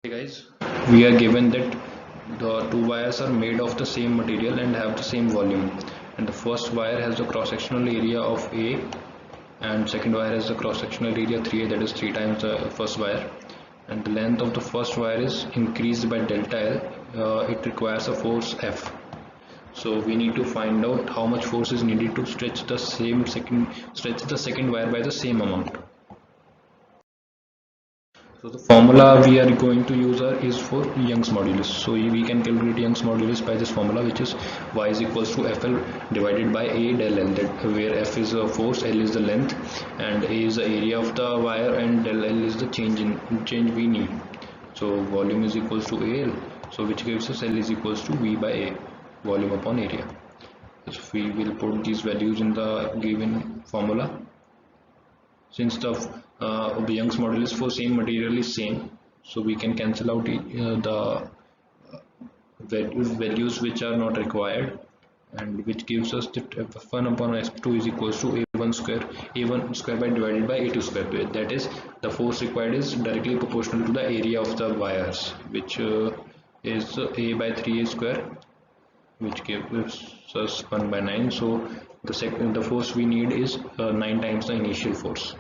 Hey guys, we are given that the two wires are made of the same material and have the same volume, and the first wire has the cross-sectional area of A and second wire has the cross-sectional area 3A, that is 3 times the first wire, and the length of the first wire is increased by delta L. It requires a force F. So we need to find out how much force is needed to stretch the second wire by the same amount. So the formula we are going to use is for Young's modulus. So we can calculate Young's modulus by this formula, which is y is equals to FL divided by A del L, that where F is the force, L is the length, and A is the area of the wire, and del L is the change we need. So volume is equals to AL, so which gives us L is equals to V by A, volume upon area. So we will put these values in the given formula. Since the Young's modulus for same material is same, so we can cancel out the values which are not required, and which gives us that F1 upon F2 is equals to A1 square by divided by A2 square. That is, the force required is directly proportional to the area of the wires, which is A by 3A square, which gives us 1 by 9. So the force we need is 9 times the initial force.